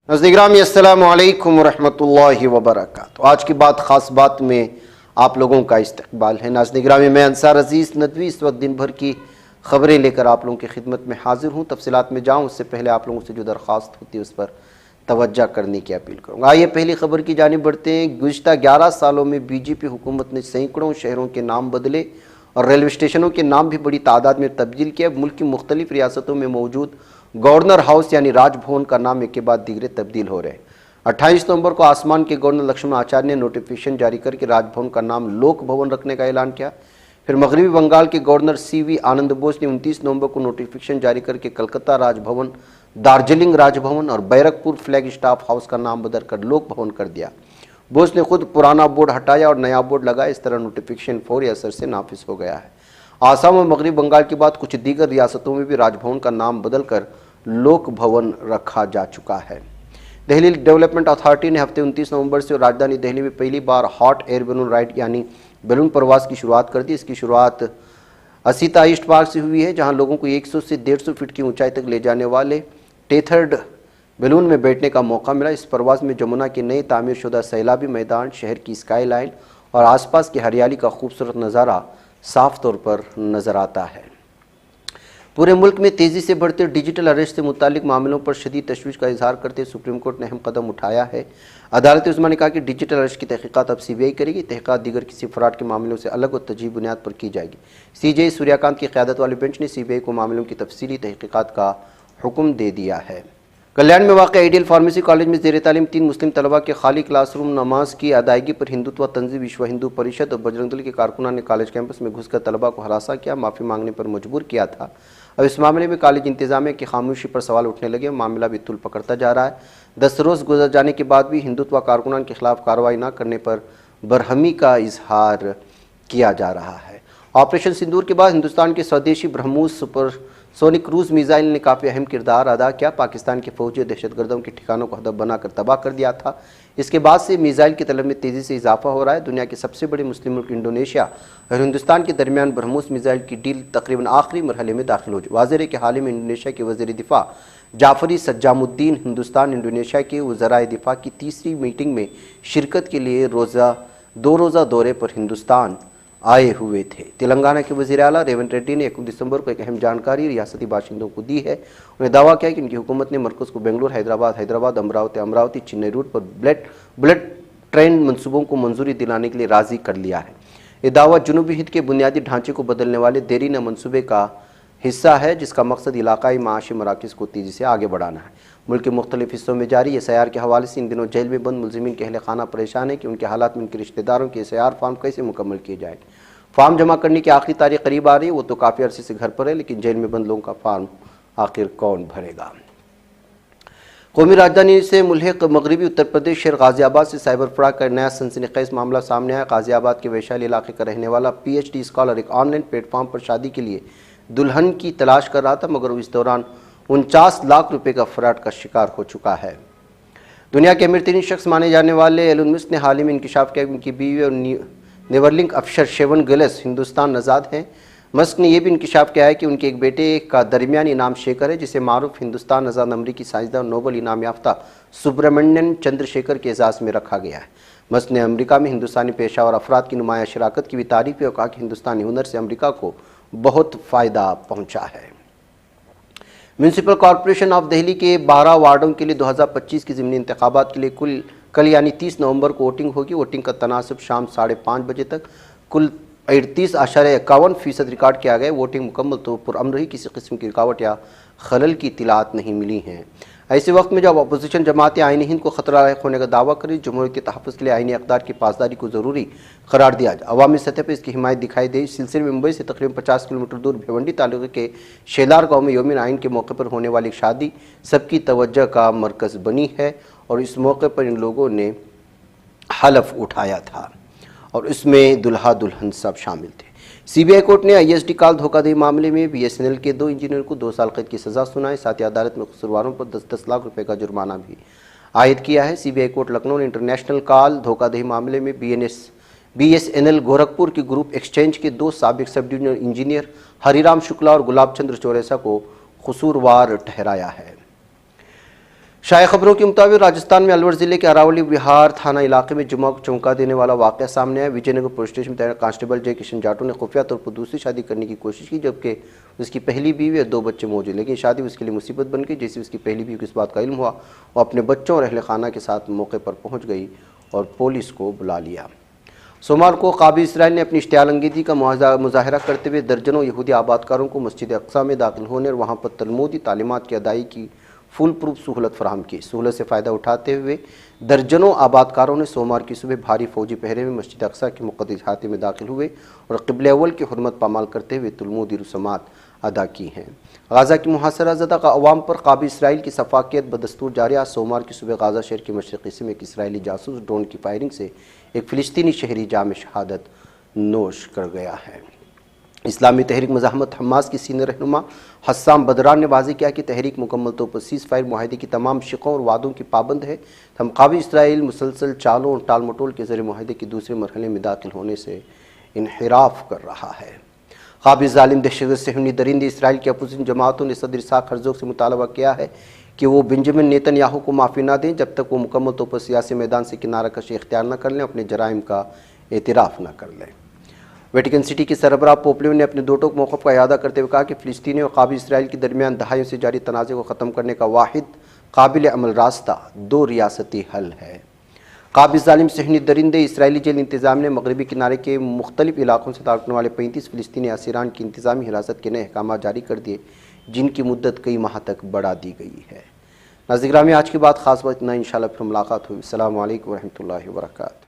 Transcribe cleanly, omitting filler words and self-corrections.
नज़दीक अस्सलामु अलैकुम रहमतुल्लाहि व बरकातुहू। आज की बात ख़ास बात में आप लोगों का इस्तकबाल है। नाज़रीन गिरामी, मैं अंसार अजीज़ नदवी इस वक्त दिन भर की ख़बरें लेकर आप लोगों की खिदमत में हाजिर हूँ। तफसीलात में जाऊँ उससे पहले आप लोगों से जो दरख्वास्त होती है उस पर तवज्जो करने की अपील करूँगा। आइए पहली खबर की जानिब बढ़ते हैं। गुज़िश्ता 11 सालों में बीजेपी हुकूमत ने सैकड़ों शहरों के नाम बदले और रेलवे स्टेशनों के नाम भी बड़ी तादाद में तब्दील किया। मुल्क की मुख्तलिफ रियासतों में मौजूद गवर्नर हाउस यानी राजभवन का नाम एक के बाद दीगरे तब्दील हो रहे हैं। 28 नवंबर को आसमान के गवर्नर लक्ष्मण आचार्य ने नोटिफिकेशन जारी करके राजभवन का नाम लोक भवन रखने का ऐलान किया। फिर मगरबी बंगाल के गवर्नर CV आनंद बोस ने 29 नवंबर को नोटिफिकेशन जारी करके कलकत्ता राजभवन, दार्जिलिंग राजभवन और बैरकपुर फ्लैग स्टाफ हाउस का नाम बदलकर लोक भवन कर दिया। बोस ने खुद पुराना बोर्ड हटाया और नया बोर्ड लगाया। इस तरह नोटिफिकेशन फौरी असर से नाफिज हो गया है। आसाम और मगरबी बंगाल के बाद कुछ दीगर रियासतों में भी राजभवन का नाम बदलकर लोक भवन रखा जा चुका है। दिल्ली डेवलपमेंट अथॉरिटी ने हफ्ते 29 नवंबर से राजधानी दिल्ली में पहली बार हॉट एयर बैलून राइड यानी बैलून प्रवास की शुरुआत कर दी। इसकी शुरुआत असीता ईस्ट पार्क से हुई है, जहां लोगों को 100 से 150 फीट की ऊंचाई तक ले जाने वाले टेथर्ड बैलून में बैठने का मौका मिला। इस प्रवास में जमुना के नए तामीरशुदा सैलाबी मैदान, शहर की स्काई लाइन और आसपास की हरियाली का खूबसूरत नज़ारा साफ तौर पर नजर आता है। पूरे मुल्क में तेज़ी से बढ़ते डिजिटल अरेस्ट से मुतालिक मामलों पर शदीद तशवीश का इजहार करते सुप्रीम कोर्ट ने अहम कदम उठाया है। अदालत उस्मा ने कहा कि डिजिटल अरेस्ट की तहकीकात अब CBI करेगी। तहकीकात दीगर किसी फ्रॉड के मामलों से अलग और तजीब बुनियाद पर की जाएगी। CJ सूर्यकांत की क़यादत वाली बेंच ने CBI को मामलों की तफसीली तहकीकात का हुक्म दे दिया है। कल्याण में वाक़ आइडियल फार्मेसी कॉलेज में ज़ेर तालीम 3 मुस्लिम तलबा के खाली क्लासरूम नमाज की अदायगी पर हिंदुत्व तंजीम, विश्व हिंदू परिषद और बजरंग दल के कारकुनान ने कॉलेज कैंपस में घुसकर तलबा को हरासा किया, माफ़ी मांगने पर मजबूर किया था। अब इस मामले में कॉलेज इंतजामिया की खामोशी पर सवाल उठने लगे। मामला भी तुल पकड़ता जा रहा है। 10 रोज़ गुजर जाने के बाद भी हिंदुत्व कारकुनान के खिलाफ कार्रवाई न करने पर बरहमी का इजहार किया जा रहा है। ऑपरेशन सिंदूर के बाद हिंदुस्तान के स्वदेशी ब्रह्मोस सुपरसोनिक क्रूज मिसाइल ने काफ़ी अहम किरदार अदा किया। पाकिस्तान के फौजी दहशतगर्दों के ठिकानों को हदफ बनाकर तबाह कर दिया था। इसके बाद से मिसाइल की तलब में तेज़ी से इजाफा हो रहा है। दुनिया के सबसे बड़े मुस्लिम मुल्क इंडोनेशिया और हिंदुस्तान के दरमियान ब्रह्मोस मिसाइल की डील तकरीबन आखिरी मरहले में दाखिल हो चुकी। वाज़ेह है कि हाल ही में इंडोनेशिया के वज़ीर दिफा जाफरी सज्जामुद्दीन हिंदुस्तान इंडोनेशिया के वज़राए दिफा की तीसरी मीटिंग में शिरकत के लिए 2 रोज़ा दौरे पर हिंदुस्तान आए हुए थे। तेलंगाना के वज़ीर आला रेवंत रेड्डी ने 1 दिसंबर को एक अहम जानकारी रियासती बाशिंदों को दी है। उन्हें दावा किया कि उनकी हुकूमत ने मरकज़ को बेंगलुरु, हैदराबाद, अमरावती, चेन्नई रूट पर बुलेट ट्रेन मनसूबों को मंजूरी दिलाने के लिए राज़ी कर लिया है। ये दावा जनूबी हिंद के बुनियादी ढांचे को बदलने वाले देरीना मनसूबे का हिस्सा है, जिसका मकसद इलाकाई माशी मराकज़ को तेज़ी से आगे बढ़ाना है। मुल्क के मुख्तलिफ हिस्सों में जारी SIR के हवाले से इन दिनों जेल में बंद मुलजिमीन के अहले खाना परेशान है कि उनके हालात में उनके रिश्तेदारों के SIR फॉर्म कैसे मुकम्मल किए जाएंगे। फॉर्म जमा करने की आखिरी तारीख करीब आ रही है। वो तो काफ़ी अरसे से घर पर है, लेकिन जेल में बंद लोगों का फॉर्म आखिर कौन भरेगा। कौमी राजधानी से मुल्हिक मगरबी उत्तर प्रदेश शहर गाजियाबाद से साइबर फ्रॉड का नया सनसनीखेज मामला सामने आया। गाजियाबाद के वैशाली इलाके का रहने वाला PhD स्कॉलर एक ऑनलाइन प्लेटफॉर्म पर शादी के लिए दुल्हन की तलाश कर रहा था, मगर इस दौरान 49 लाख रुपए का फ्रॉड का शिकार हो चुका है। दुनिया के अमीर तरीन शख्स माने जाने वाले एलन मस्क ने हाल ही में इंकशाफ किया कि उनकी बीवी और नेवरलिंक अफसर शेवन गिल्स हिंदुस्तान नजाद हैं। मस्क ने यह भी इंकशाफ किया है कि उनके एक बेटे का दरमियानी नाम शेखर है, जिसे मारूफ हिंदुस्तान नजाद अमरीकी साइंसदान नोबल इनाम याफ्ता सुब्रमण्यन चंद्रशेखर के एजाज़ में रखा गया है। मस्क ने अमरीका में हिंदुस्तानी पेशावर अफराद की नुमाया शराकत की भी तारीफ की और कहा कि हिंदुस्तानी हुनर से अमरीका को बहुत फ़ायदा पहुँचा है। म्यूनसिपल कॉरपोरेशन ऑफ दिल्ली के 12 वार्डों के लिए 2025 की ज़मीनी इंतखाबात के लिए कल यानी 30 नवंबर को वोटिंग होगी। वोटिंग का तनासब शाम 5:30 बजे तक कुल 38.51% रिकॉर्ड किया गया। वोटिंग मुकम्मल तो पुरअमन रही, किसी किस्म की रुकावट या खलल की इत्तलात नहीं मिली हैं। ऐसे वक्त में जब अपोजिशन जमातें आईनी हिंद को खतरा लायक होने का दावा करी, जमहूरियत के तहफ़्फ़ुज़ के लिए आईनी अक़दार की पासदारी को ज़रूरी करार दिया जाए, अवामी सतह पर इसकी हिमायत दिखाई दे। इस सिलसिले में मुंबई से तकरीबन 50 किलोमीटर दूर भिवंडी तालुके के शेलार गाँव में यौम आइन के मौके पर होने वाली शादी सबकी तवज्जो का मरकज़ बनी है और इस मौके पर इन लोगों ने हलफ उठाया था और इसमें दुल्हा दुल्हन सब शामिल थे। CBI कोर्ट ने ISD कॉल धोखाधड़ी मामले में BSNL के 2 इंजीनियर को 2 साल कैद की सज़ा सुनाई। साथ ही अदालत में कसूरवारों पर 10-10 लाख रुपए का जुर्माना भी आयद किया है। CBI कोर्ट लखनऊ ने इंटरनेशनल कॉल धोखाधड़ी मामले में BSNL गोरखपुर की ग्रुप एक्सचेंज के 2 साबिक सब डिवीजनल इंजीनियर हरिराम शुक्ला और गुलाब चंद्र चौरैसा को कसूरवार ठहराया है। शाया खबरों के मुताबिक राजस्थान में अलवर जिले के अरावली विहार थाना इलाके में जुमा को चौंका देने वाला वाकया सामने आया। विजयनगर पुलिस स्टेशन में तैनात कांस्टेबल जय किशन जाटू ने खुफिया तौर पर दूसरी शादी करने की कोशिश की, जबकि उसकी पहली बीवी और 2 बच्चे मौजूद, लेकिन शादी उसके लिए मुसीबत बन गई। जैसे उसकी पहली बीवी को इस बात का इल्म हुआ, वो अपने बच्चों और अहले खाना के साथ मौके पर पहुँच गई और पुलिस को बुला लिया। सोमवार को काबिल इसराइल ने अपनी इश्तियालंगेजी का मुजाहरा करते हुए दर्जनों यहूदी आबादकारों को मस्जिद अक्सा में दाखिल होने और वहाँ पर तलमूदी तालीमात की अदाई की फुल प्रूफ सहूलत फराहम की। सहूलत से फ़ायदा उठाते हुए दर्जनों आबादकारों ने सोमवार की सुबह भारी फौजी पहरे में मस्जिद अक्सा के मुक़द्दस अहाते में दाखिल हुए और क़िबला अव्वल की हुर्मत पामाल करते हुए तलमूदी रसूमात अदा की हैं। गाज़ा की मुहासरा ज़दा अवाम पर काबिल इसराइल की सफाकियत बदस्तूर जारी। आज सोमवार की सुबह गाज़ा शहर के मशरक़ी हिस्से में एक इसराइली जासूस ड्रोन की फायरिंग से एक फ़िलिस्तीनी शहरी जाम शहादत नोश कर गया है। इस्लामी तहरीक मज़ाहमत हमास की सीनियर रहनुमा हस्साम बदरान ने वाज़ेह किया कि तहरीक मुकम्मल तौर पर सीज़ फायर मुआहदे की तमाम शिकों और वादों की पाबंद है। हम काबिल इसराइल मुसलसल चालों और टाल मटोल के ज़रिए मुआहदे के दूसरे मरहले में दाखिल होने से इनहिराफ कर रहा है। काबिल ज़ालिम दहशतगर्द सहयूनी दरिंदे इसराइल की अपोजिशन जमातों ने सदर इसाक हर्ज़ोग से मुतालबा किया है कि वो बेंजामिन नेतन्याहू को माफ़ी ना दें जब तक वो मुकम्मल तौर पर सियासी मैदान से किनारा कशी इख्तियार न कर लें, अपने जराइम का एतराफ़ न कर लें। वेटिकन सिटी के सरबराह पोप्लियो ने अपने 2 टोक मौक़िफ़ का इयादा करते हुए कहा कि फ़िलिस्तीनी और काबिल इसराइल के दरमियान दहाइयों से जारी तनाज़े को ख़त्म करने का वाहिद काबिल अमल रास्ता 2 रियासती हल है। काबिल ज़ालिम सहयूनी दरिंदे इसराइली जेल इंतज़ाम ने मगरबी किनारे के मुख्तलिफ इलाकों से ताल्लुक़ रखने वाले 35 फ़िलिस्तीनी असीरान की इंतज़ामी हिरासत के नए अहकाम जारी कर दिए, जिनकी मुद्दत कई माह तक बढ़ा दी गई है। नाज़रीन, आज की बात ख़ास बात इतना, इंशाअल्लाह फिर मुलाकात हुई। अस्सलामु अलैकुम व रहमतुल्लाहि व बरकातहू।